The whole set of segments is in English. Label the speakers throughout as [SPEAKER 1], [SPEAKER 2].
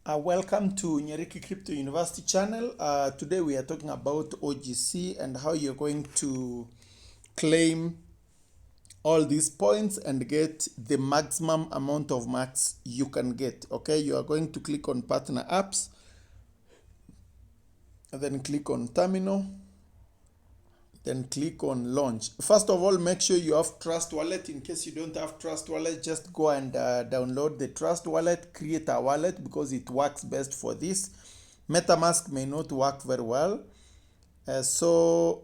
[SPEAKER 1] Welcome to Nyeriki Crypto University channel. Today we are talking about OGC and how you're going to claim all these points and get the maximum amount of max you can get. Okay, you are going to click on partner apps and then click on terminal, then click on launch. First of all, make sure you have Trust Wallet. In case you don't have Trust Wallet, just go and download the Trust Wallet, create a wallet because it works best for this. MetaMask may not work very well. So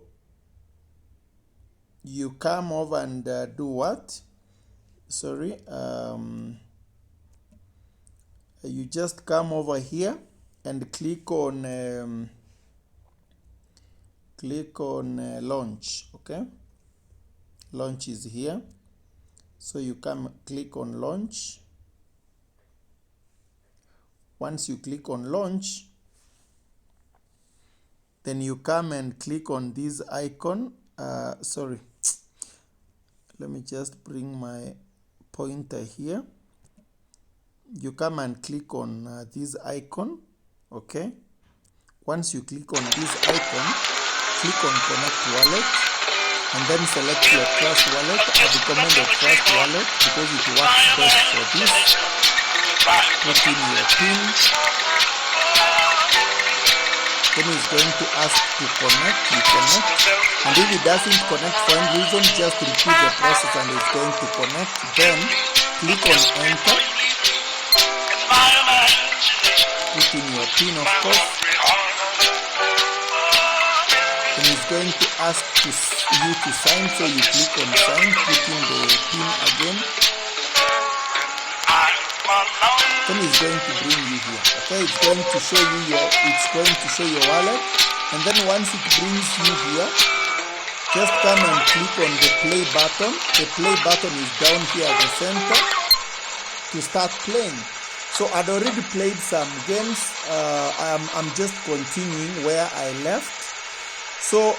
[SPEAKER 1] you come over and do what? Sorry. You just come over here and click on launch. Okay, launch is here, so you come click on launch. Once you click on launch, then you come and click on this icon. Sorry, let me just bring my pointer here. You come and click on this icon. Okay, once you click on this icon, click on connect wallet and then select your Trust Wallet. I recommend a Trust Wallet because it works best for this. Put in your PIN. Then it's going to ask to connect. You connect, and if it doesn't connect for any reason, just repeat the process and it's going to connect. Then click on enter. Put in your PIN, of course. And it's going to ask you to sign, so you click on sign, put in the PIN again. Then it's going to bring you here. Okay, it's going to show you your wallet, and then once it brings you here, just come and click on the play button. The play button is down here at the center to start playing. So I'd already played some games. I'm just continuing where I left. So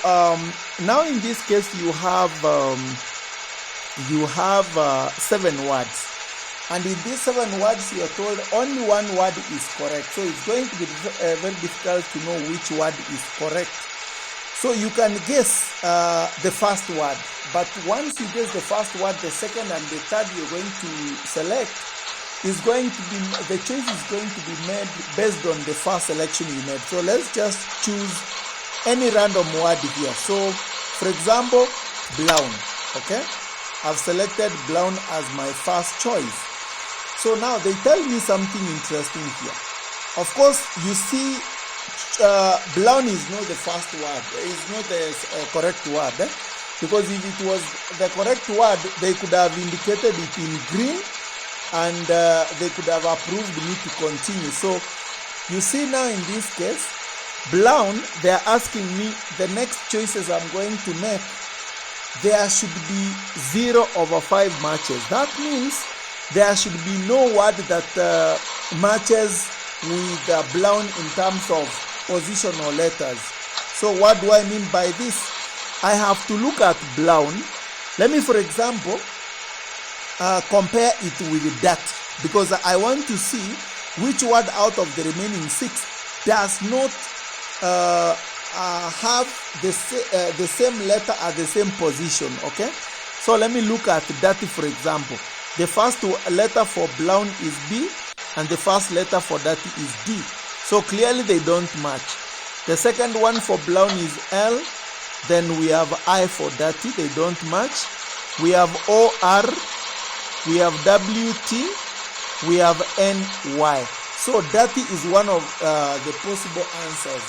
[SPEAKER 1] now in this case you have 7 words, and in these 7 words you are told only one word is correct. So it's going to be very difficult to know which word is correct. So you can guess the first word, but once you guess the first word, the second and the third you're going to select is going to be, the choice is going to be made based on the first selection you made. So let's just choose any random word here. So for example, brown. Okay, I've selected brown as my first choice. So now they tell me something interesting here. Of course, you see brown is not the first word. It's not the correct word, because if it was the correct word, they could have indicated it in green and they could have approved me to continue. So you see now in this case, brown, they are asking me the next choices I'm going to make, there should be 0/5 matches. That means there should be no word that matches with brown in terms of position or letters. So what do I mean by this? I have to look at brown. Let me, for example, compare it with dirty, because I want to see which word out of the remaining 6 does not have the same letter at the same position. Okay, so let me look at dirty, for example. The first letter for brown is B and the first letter for dirty is D. So clearly they don't match. The second one for brown is L. Then we have I for dirty, they don't match. We have OR, we have WT, we have NY. So dirty is one of the possible answers.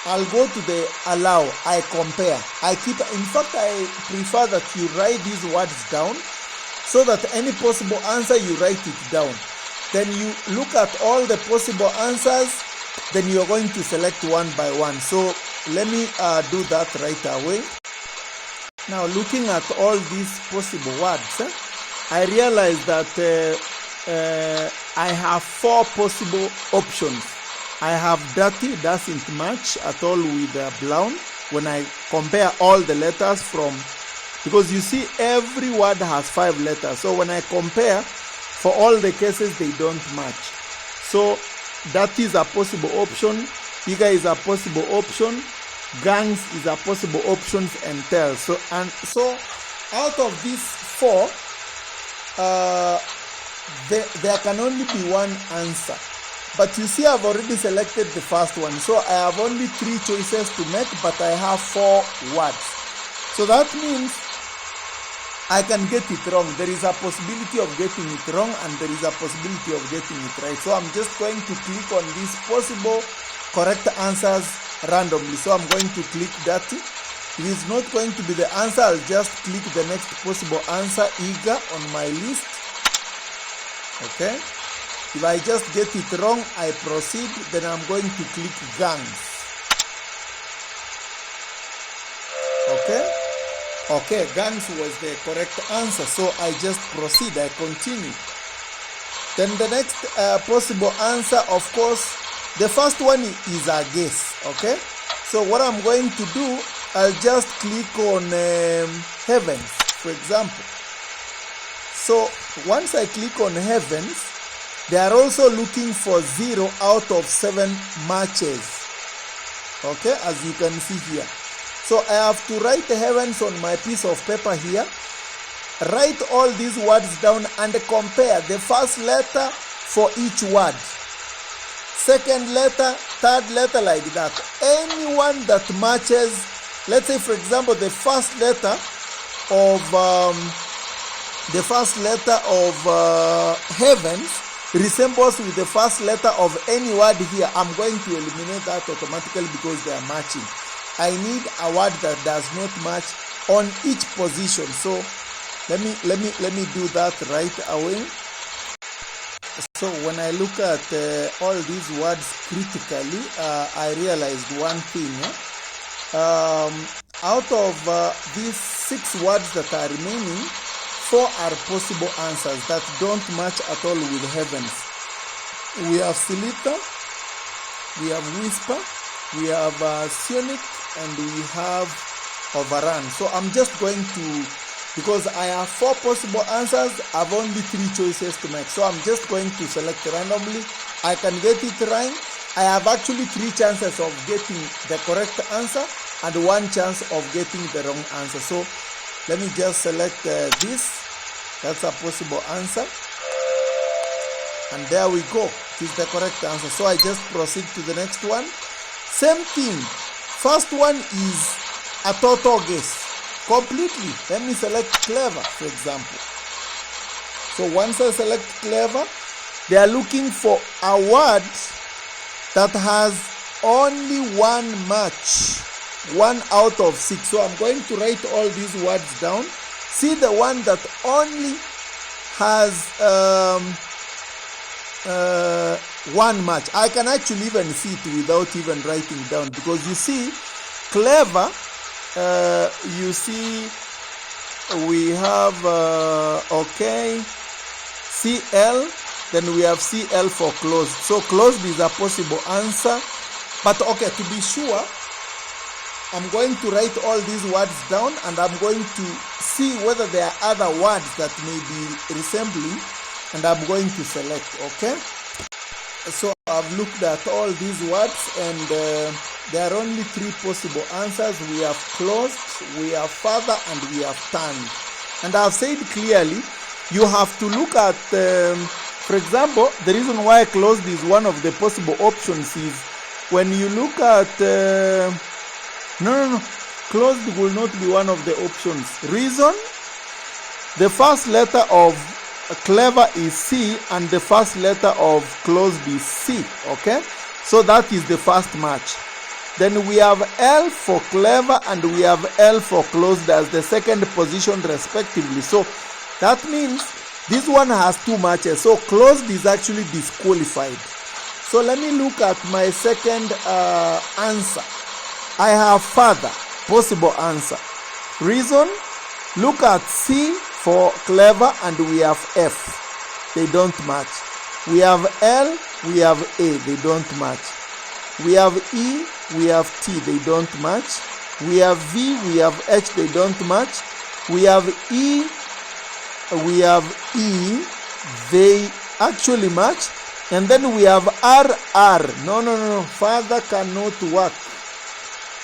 [SPEAKER 1] I'll go to the allow, I compare. In fact, I prefer that you write these words down so that any possible answer you write it down. Then you look at all the possible answers, then you're going to select one by one. So let me do that right away. Now looking at all these possible words, I realize that I have 4 possible options. I have dirty, doesn't match at all with brown when I compare all the letters from, because you see every word has 5 letters. So when I compare, for all the cases they don't match. So that is a possible option. Iga is a possible option. Gangs is a possible option, and tails. So out of these four, there can only be one answer. But you see, I've already selected the first one. So I have only 3 choices to make, but I have 4 words. So that means I can get it wrong. There is a possibility of getting it wrong, and there is a possibility of getting it right. So I'm just going to click on these possible correct answers randomly. So I'm going to click that. If it's not going to be the answer, I'll just click the next possible answer, Iga, on my list. Okay. If I just get it wrong, I proceed. Then I'm going to click gangs. Okay. Okay, gangs was the correct answer. So I just proceed. I continue. Then the next possible answer, of course, the first one is a guess. Okay. So what I'm going to do, I'll just click on heavens, for example. So once I click on heavens, they are also looking for 0 out of 7 matches. Okay, as you can see here. So I have to write heavens on my piece of paper here. Write all these words down and compare the first letter for each word. Second letter, third letter, like that. Anyone that matches, let's say for example, the first letter of heavens resembles with the first letter of any word here, I'm going to eliminate that automatically because they are matching. I need a word that does not match on each position. So let me do that right away. So when I look at all these words critically, I realized one thing. Out of these 6 words that are remaining, 4 are possible answers that don't match at all with heavens. We have Silita, we have Whisper, we have Sionic, and we have Overrun. So I'm just going to, because I have 4 possible answers, I have only 3 choices to make. So I'm just going to select randomly. I can get it right. I have actually 3 chances of getting the correct answer and 1 chance of getting the wrong answer. So let me just select this. That's a possible answer. And there we go. It is the correct answer. So I just proceed to the next one. Same thing. First one is a total guess. Completely. Let me select clever, for example. So once I select clever, they are looking for a word that has only 1 match. 1 out of 6. So I'm going to write all these words down. See the one that only has 1 match. I can actually even see it without even writing down, because you see, clever, you see, we have, okay, CL, then we have CL for closed. So closed is a possible answer. But okay, to be sure, I'm going to write all these words down, and I'm going to see whether there are other words that may be resembling, and I'm going to select. Okay, so I've looked at all these words, and there are only 3 possible answers. We have closed, we have father, and we have turned. And I've said clearly, you have to look at, for example, the reason why closed is one of the possible options is when you look at no, closed will not be one of the options. Reason, the first letter of clever is C, and the first letter of closed is C. Okay, so that is the first match. Then we have L for clever, and we have L for closed as the second position respectively. So that means this one has 2 matches. So closed is actually disqualified. So let me look at my second answer. I have father, possible answer. Reason, look at C for clever, and we have F. They don't match. We have L, we have A. They don't match. We have E, we have T. They don't match. We have V, we have H. They don't match. We have E, we have E. They actually match. And then we have RR. No. Father cannot work.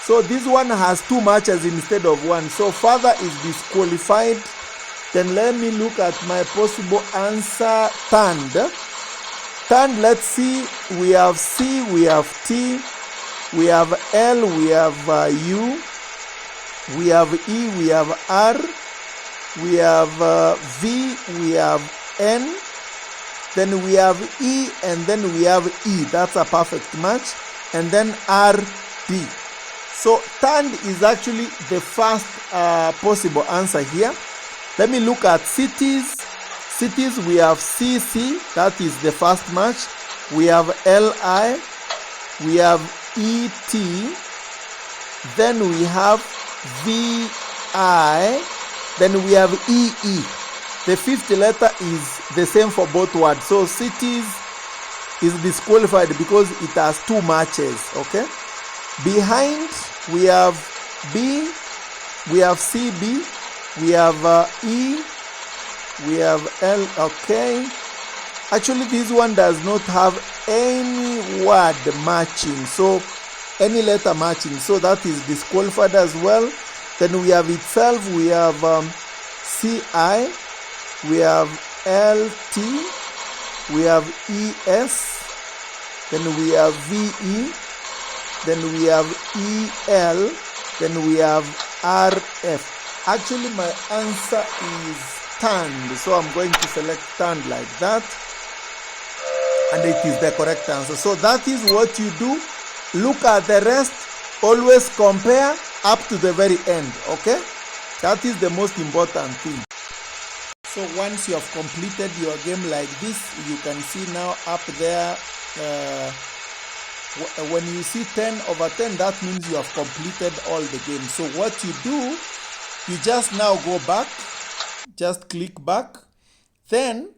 [SPEAKER 1] So this one has 2 matches instead of 1. So father is disqualified. Then let me look at my possible answer. Turned. Turned, let's see. We have C, we have T, we have L, we have U, we have E, we have R, we have V, we have N, then we have E, and then we have E. That's a perfect match. And then R, D. So turned is actually the first possible answer here. Let me look at cities. Cities, we have CC, that is the first match. We have LI, we have ET, then we have VI, then we have EE. The 5th letter is the same for both words. So cities is disqualified because it has 2 matches, okay? Behind, we have B, we have CB, we have E, we have L, okay. Actually, this one does not have any word matching, so any letter matching, so that is disqualified as well. Then we have itself, we have CI, we have LT, we have ES, then we have VE, then we have EL, then we have RF. Actually, my answer is turned, so I'm going to select turned like that, and it is the correct answer. So that is what you do. Look at the rest, always compare up to the very end, okay? That is the most important thing. So once you have completed your game like this, you can see now up there, when you see 10/10, that means you have completed all the games. So what you do, you just now go back, just click back. Then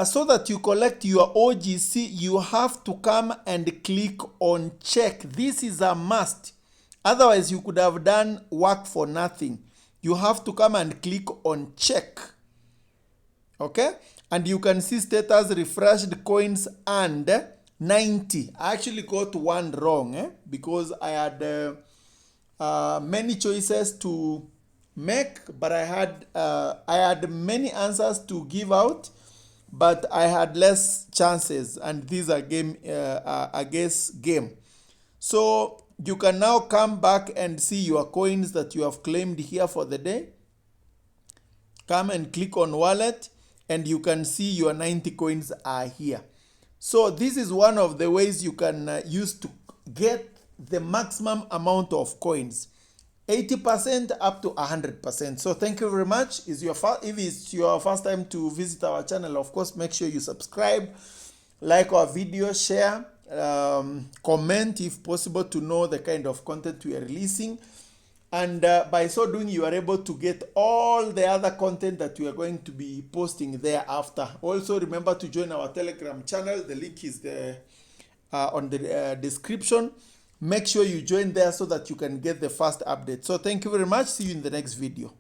[SPEAKER 1] so that you collect your OGC, you have to come and click on check. This is a must. Otherwise, you could have done work for nothing. You have to come and click on check. Okay? And you can see status refreshed coins and 90. I actually got one wrong because I had many choices to make, but I had many answers to give out, but I had less chances, and these are a guess game. So you can now come back and see your coins that you have claimed here for the day. Come and click on wallet, and you can see your 90 coins are here. So this is one of the ways you can use to get the maximum amount of coins. 80% up to 100%. So thank you very much. If it's your first time to visit our channel, of course, make sure you subscribe, like our video, share, comment if possible to know the kind of content we are releasing. And by so doing, you are able to get all the other content that we are going to be posting thereafter. Also, remember to join our Telegram channel. The link is there on the description. Make sure you join there so that you can get the first update. So thank you very much. See you in the next video.